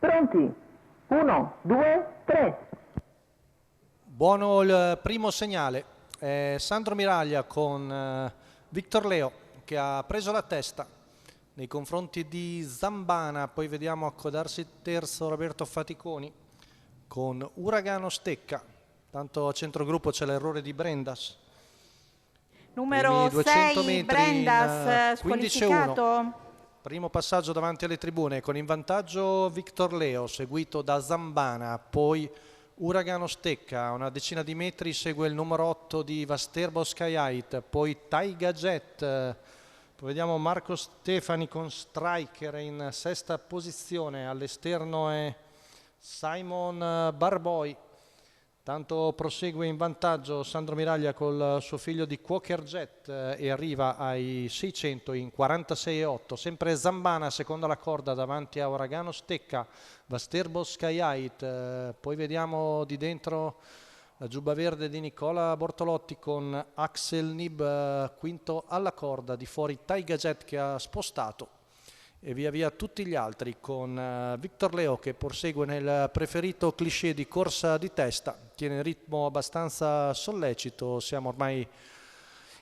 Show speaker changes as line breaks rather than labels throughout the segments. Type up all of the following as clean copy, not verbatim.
Pronti? 1, 2, 3.
Buono il primo segnale. Sandro Miraglia con Victor Leo che ha preso la testa nei confronti di Zambana. Poi vediamo accodarsi terzo Roberto Faticoni con Uragano Stecca. Tanto a centrogruppo c'è l'errore di Brendas.
Numero 6 Brendas,
15-1.
squalificato.
Primo passaggio davanti alle tribune con in vantaggio Victor Leo, seguito da Zambana, poi Uragano Stecca, una decina di metri segue il numero 8 di Vasterbo Skyite, poi Taiga Jet, poi vediamo Marco Stefani con Striker in sesta posizione, all'esterno è Simon Barboi. Tanto prosegue in vantaggio Sandro Miraglia col suo figlio di Quaker Jet e arriva ai 600 in 46,8. Sempre Zambana seconda la corda davanti a Uragano Stecca, Vasterbo Skyite. Poi vediamo di dentro la giubba verde di Nicola Bortolotti con Axel Nib quinto alla corda, di fuori Taiga Jet che ha spostato. E via via tutti gli altri con Victor Leo che prosegue nel preferito cliché di corsa di testa, tiene ritmo abbastanza sollecito, siamo ormai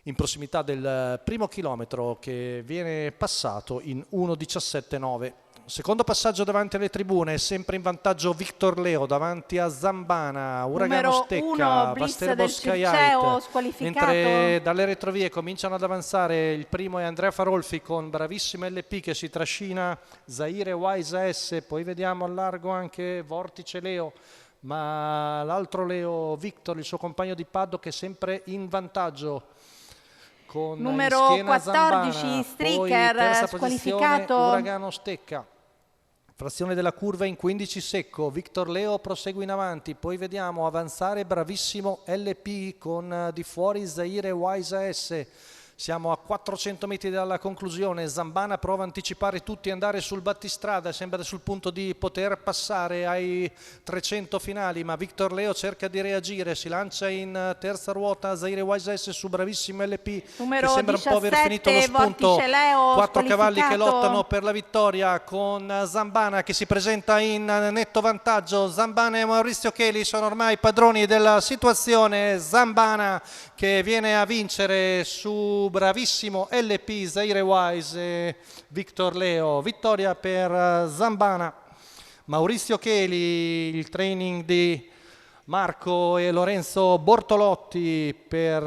in prossimità del primo chilometro che viene passato in 1:17,9. Secondo passaggio davanti alle tribune, sempre in vantaggio Victor Leo davanti a Zambana, Uragano Stecca, Vasterbo Skyite, mentre dalle retrovie cominciano ad avanzare il primo è Andrea Farolfi con bravissimo LP che si trascina Zaire Wise S, poi vediamo al largo anche Vortice Leo, ma l'altro Leo, Victor, il suo compagno di paddock, è sempre in vantaggio. Con
numero 14
Zambana,
Striker, squalificato.
Uragano Stecca. Frazione della curva in 15 secco, Victor Leo prosegue in avanti, poi vediamo avanzare bravissimo LP con di fuori Zaire Wise S. Siamo a 400 metri dalla conclusione, Zambana prova a anticipare tutti e andare sul battistrada, sembra sul punto di poter passare ai 300 finali, ma Victor Leo cerca di reagire, si lancia in terza ruota Zaire Wise S su bravissimo LP
numero
che sembra
17,
un po' aver finito lo spunto,
Leo,
4 cavalli che lottano per la vittoria con Zambana che si presenta in netto vantaggio. Zambana e Maurizio Cheli sono ormai padroni della situazione, Zambana che viene a vincere su bravissimo LP Zaire Wise e Victor Leo, vittoria per Zambana. Maurizio Cheli, il training di Marco e Lorenzo Bortolotti per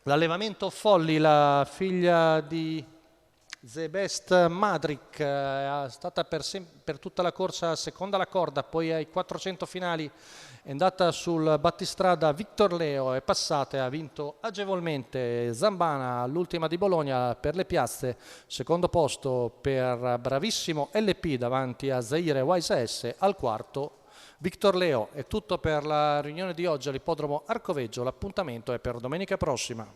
l'allevamento Folli, la figlia di The Best Madric, è stata per tutta la corsa seconda alla corda, poi ai 400 finali è andata sul battistrada Victor Leo, è passata e ha vinto agevolmente Zambana all'ultima di Bologna per le piazze, secondo posto per bravissimo LP davanti a Zaire Wise S, al quarto Victor Leo. È tutto per la riunione di oggi all'ippodromo Arcoveggio, l'appuntamento è per domenica prossima.